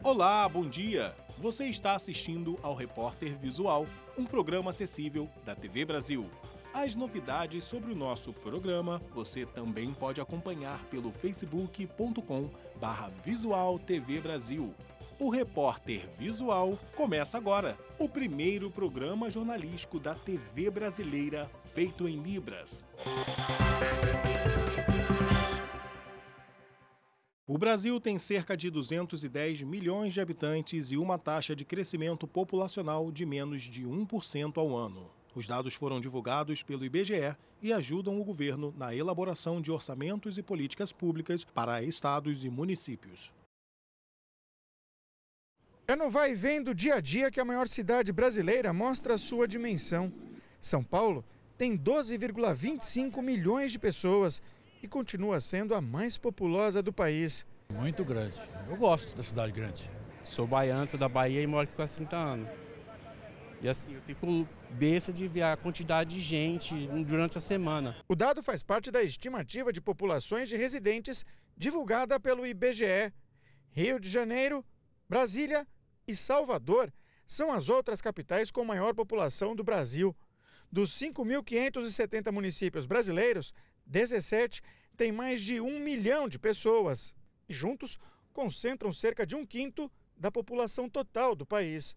Olá, bom dia! Você está assistindo ao Repórter Visual, um programa acessível da TV Brasil. As novidades sobre o nosso programa você também pode acompanhar pelo facebook.com/Visual TV Brasil. O Repórter Visual começa agora, o primeiro programa jornalístico da TV brasileira feito em Libras. O Brasil tem cerca de 210 milhões de habitantes e uma taxa de crescimento populacional de menos de 1% ao ano. Os dados foram divulgados pelo IBGE e ajudam o governo na elaboração de orçamentos e políticas públicas para estados e municípios. É no vai e vem do dia a dia que a maior cidade brasileira mostra sua dimensão. São Paulo tem 12,25 milhões de pessoas e continua sendo a mais populosa do país. Muito grande. Eu gosto da cidade grande. Sou baiano, sou da Bahia e moro aqui há 30 anos. E assim, eu fico besta de ver a quantidade de gente durante a semana. O dado faz parte da estimativa de populações de residentes divulgada pelo IBGE. Rio de Janeiro, Brasília e Salvador são as outras capitais com maior população do Brasil. Dos 5.570 municípios brasileiros, 17 têm mais de 1 milhão de pessoas e juntos concentram cerca de 1/5 da população total do país.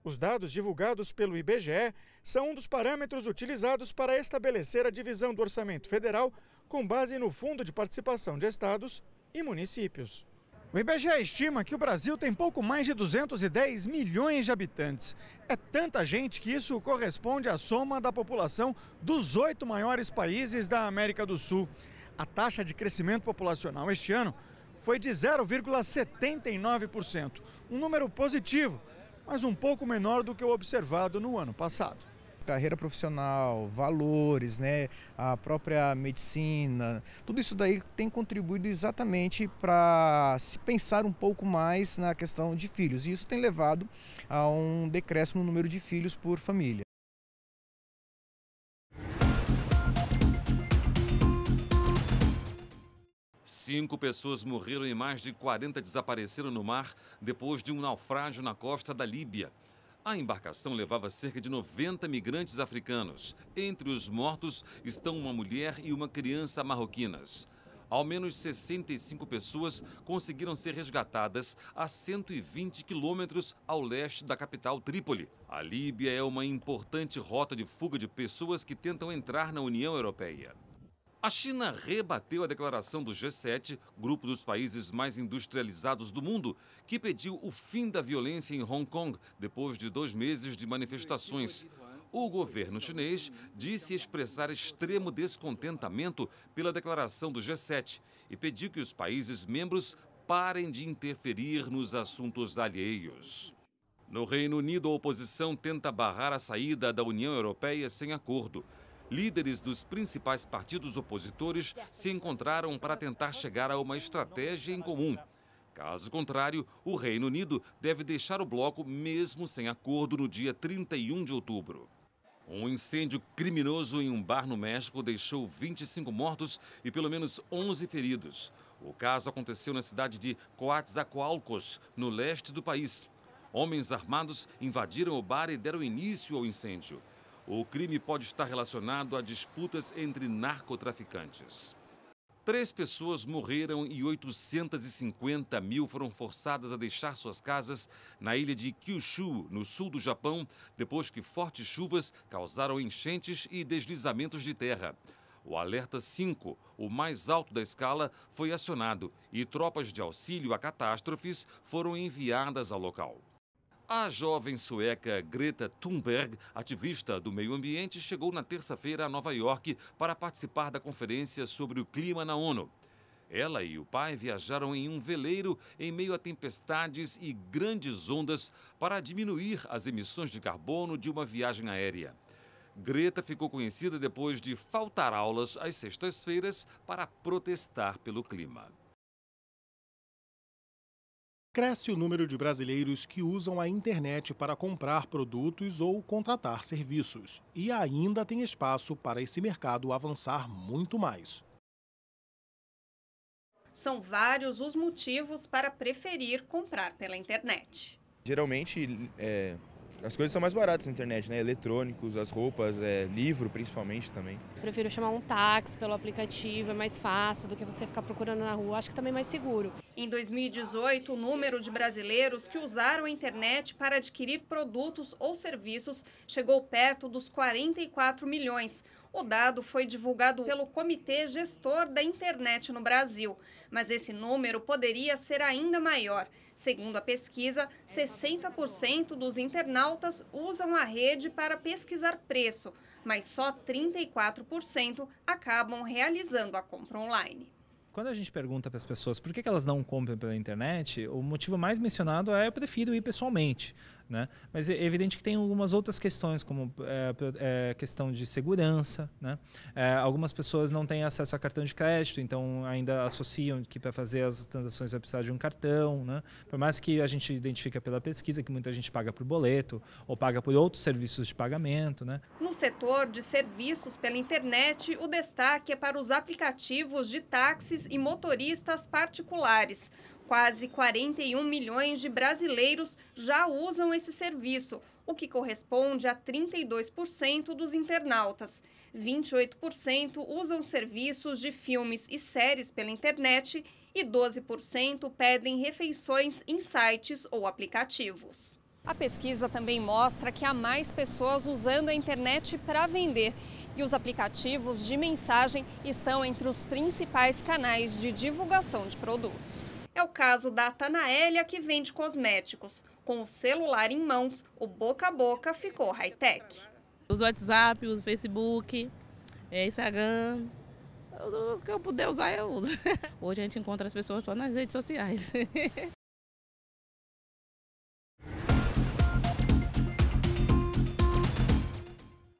Os dados divulgados pelo IBGE são um dos parâmetros utilizados para estabelecer a divisão do orçamento federal com base no Fundo de Participação de Estados e Municípios. O IBGE estima que o Brasil tem pouco mais de 210 milhões de habitantes. É tanta gente que isso corresponde à soma da população dos 8 maiores países da América do Sul. A taxa de crescimento populacional este ano foi de 0,79%, um número positivo, mas um pouco menor do que o observado no ano passado. Carreira profissional, valores, a própria medicina, tudo isso daí tem contribuído exatamente para se pensar um pouco mais na questão de filhos. E isso tem levado a um decréscimo no número de filhos por família. Cinco pessoas morreram e mais de 40 desapareceram no mar depois de um naufrágio na costa da Líbia. A embarcação levava cerca de 90 migrantes africanos. Entre os mortos estão uma mulher e uma criança marroquinas. Ao menos 65 pessoas conseguiram ser resgatadas a 120 quilômetros ao leste da capital Trípoli. A Líbia é uma importante rota de fuga de pessoas que tentam entrar na União Europeia. A China rebateu a declaração do G7, grupo dos países mais industrializados do mundo, que pediu o fim da violência em Hong Kong depois de 2 meses de manifestações. O governo chinês disse expressar extremo descontentamento pela declaração do G7 e pediu que os países membros parem de interferir nos assuntos alheios. No Reino Unido, a oposição tenta barrar a saída da União Europeia sem acordo. Líderes dos principais partidos opositores se encontraram para tentar chegar a uma estratégia em comum. Caso contrário, o Reino Unido deve deixar o bloco mesmo sem acordo no dia 31 de outubro. Um incêndio criminoso em um bar no México deixou 25 mortos e pelo menos 11 feridos. O caso aconteceu na cidade de Coatzacoalcos, no leste do país. Homens armados invadiram o bar e deram início ao incêndio. O crime pode estar relacionado a disputas entre narcotraficantes. 3 pessoas morreram e 850 mil foram forçadas a deixar suas casas na ilha de Kyushu, no sul do Japão, depois que fortes chuvas causaram enchentes e deslizamentos de terra. O alerta 5, o mais alto da escala, foi acionado e tropas de auxílio a catástrofes foram enviadas ao local. A jovem sueca Greta Thunberg, ativista do meio ambiente, chegou na terça-feira a Nova York para participar da conferência sobre o clima na ONU. Ela e o pai viajaram em um veleiro em meio a tempestades e grandes ondas para diminuir as emissões de carbono de uma viagem aérea. Greta ficou conhecida depois de faltar aulas às sextas-feiras para protestar pelo clima. Cresce o número de brasileiros que usam a internet para comprar produtos ou contratar serviços. E ainda tem espaço para esse mercado avançar muito mais. São vários os motivos para preferir comprar pela internet. Geralmente, as coisas são mais baratas na internet, né? Eletrônicos, as roupas, livro principalmente também. Prefiro chamar um táxi pelo aplicativo, é mais fácil do que você ficar procurando na rua, acho que também é mais seguro. Em 2018, o número de brasileiros que usaram a internet para adquirir produtos ou serviços chegou perto dos 44 milhões. O dado foi divulgado pelo Comitê Gestor da Internet no Brasil, mas esse número poderia ser ainda maior. Segundo a pesquisa, 60% dos internautas usam a rede para pesquisar preço, mas só 34% acabam realizando a compra online. Quando a gente pergunta para as pessoas por que elas não compram pela internet, o motivo mais mencionado é: eu prefiro ir pessoalmente, né? Mas é evidente que tem algumas outras questões, como questão de segurança, né? Algumas pessoas não têm acesso a cartão de crédito, então ainda associam que para fazer as transações vai precisar de um cartão, né? Por mais que a gente identifica pela pesquisa que muita gente paga por boleto ou paga por outros serviços de pagamento, né? No setor de serviços pela internet, o destaque é para os aplicativos de táxis e motoristas particulares. Quase 41 milhões de brasileiros já usam esse serviço, o que corresponde a 32% dos internautas. 28% usam serviços de filmes e séries pela internet e 12% pedem refeições em sites ou aplicativos. A pesquisa também mostra que há mais pessoas usando a internet para vender e os aplicativos de mensagem estão entre os principais canais de divulgação de produtos. É o caso da Tanaélia, que vende cosméticos. Com o celular em mãos, o boca a boca ficou high-tech. Uso WhatsApp, uso Facebook, Instagram, o que eu puder usar eu uso. Hoje a gente encontra as pessoas só nas redes sociais.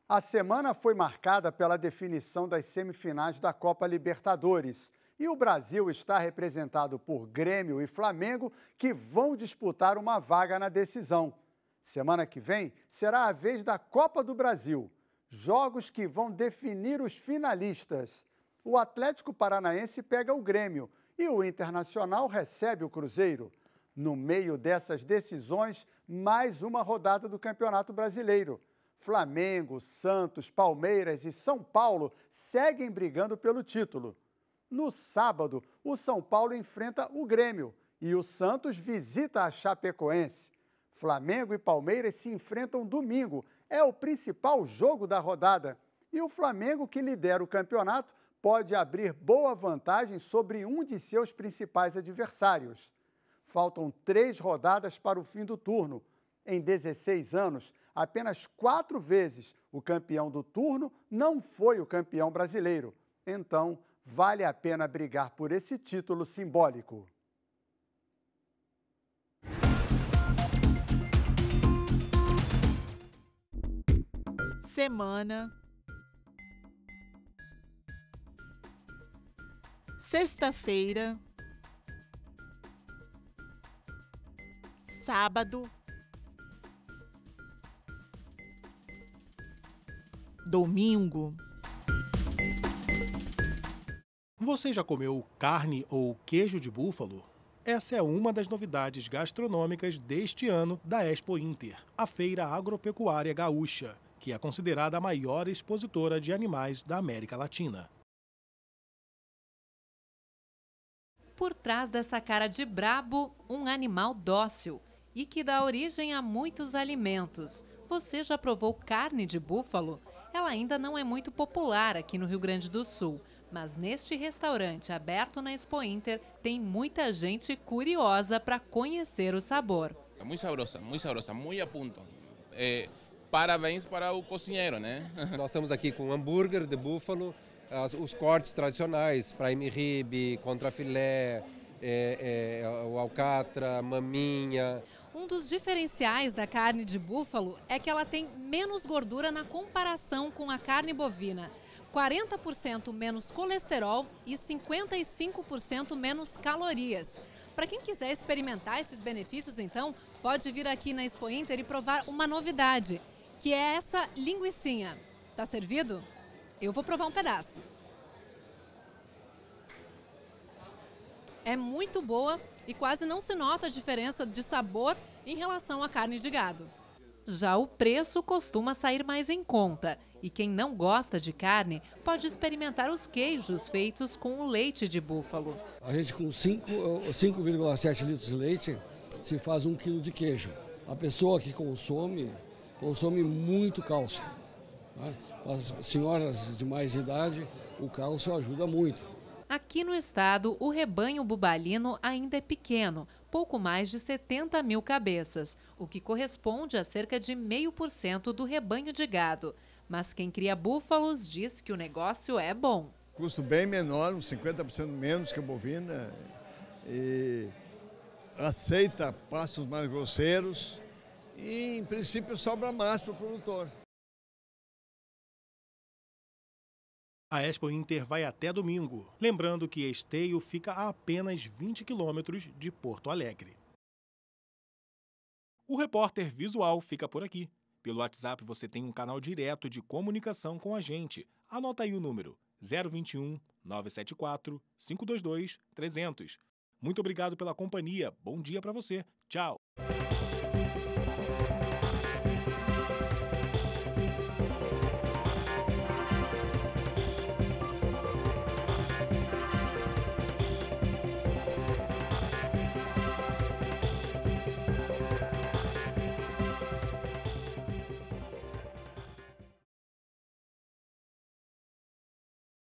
A semana foi marcada pela definição das semifinais da Copa Libertadores. E o Brasil está representado por Grêmio e Flamengo, que vão disputar uma vaga na decisão. Semana que vem será a vez da Copa do Brasil. Jogos que vão definir os finalistas. O Atlético Paranaense pega o Grêmio e o Internacional recebe o Cruzeiro. No meio dessas decisões, mais uma rodada do Campeonato Brasileiro. Flamengo, Santos, Palmeiras e São Paulo seguem brigando pelo título. No sábado, o São Paulo enfrenta o Grêmio e o Santos visita a Chapecoense. Flamengo e Palmeiras se enfrentam domingo. É o principal jogo da rodada. E o Flamengo, que lidera o campeonato, pode abrir boa vantagem sobre um de seus principais adversários. Faltam 3 rodadas para o fim do turno. Em 16 anos, apenas 4 vezes o campeão do turno não foi o campeão brasileiro. Então, vale a pena brigar por esse título simbólico. Semana. Sexta-feira. Sábado. Domingo. Você já comeu carne ou queijo de búfalo? Essa é uma das novidades gastronômicas deste ano da Expo Inter, a feira agropecuária gaúcha, que é considerada a maior expositora de animais da América Latina. Por trás dessa cara de brabo, um animal dócil e que dá origem a muitos alimentos. Você já provou carne de búfalo? Ela ainda não é muito popular aqui no Rio Grande do Sul, mas neste restaurante aberto na Expo Inter tem muita gente curiosa para conhecer o sabor. Muito saborosa, muito a ponto. Parabéns para o cozinheiro, né? Nós estamos aqui com hambúrguer de búfalo, os cortes tradicionais, prime rib, contrafilé, o alcatra, maminha. Um dos diferenciais da carne de búfalo é que ela tem menos gordura na comparação com a carne bovina. 40% menos colesterol e 55% menos calorias. Para quem quiser experimentar esses benefícios, então, pode vir aqui na Expo Inter e provar uma novidade, que é essa linguicinha. Tá servido? Eu vou provar um pedaço. é muito boa e quase não se nota a diferença de sabor em relação à carne de gado. Já o preço costuma sair mais em conta e quem não gosta de carne pode experimentar os queijos feitos com o leite de búfalo. A gente com 5,7 litros de leite se faz 1 quilo de queijo. A pessoa que consome muito cálcio. Tá? As senhoras de mais idade, o cálcio ajuda muito. Aqui no estado, o rebanho bubalino ainda é pequeno, pouco mais de 70 mil cabeças, o que corresponde a cerca de 0,5% do rebanho de gado. Mas quem cria búfalos diz que o negócio é bom. Custo bem menor, uns 50% menos que a bovina, e aceita pastos mais grosseiros e, em princípio, sobra mais para o produtor. A Expo Inter vai até domingo. Lembrando que Esteio fica a apenas 20 quilômetros de Porto Alegre. O Repórter Visual fica por aqui. Pelo WhatsApp você tem um canal direto de comunicação com a gente. Anota aí o número 021 974 522 300. Muito obrigado pela companhia. Bom dia para você. Tchau.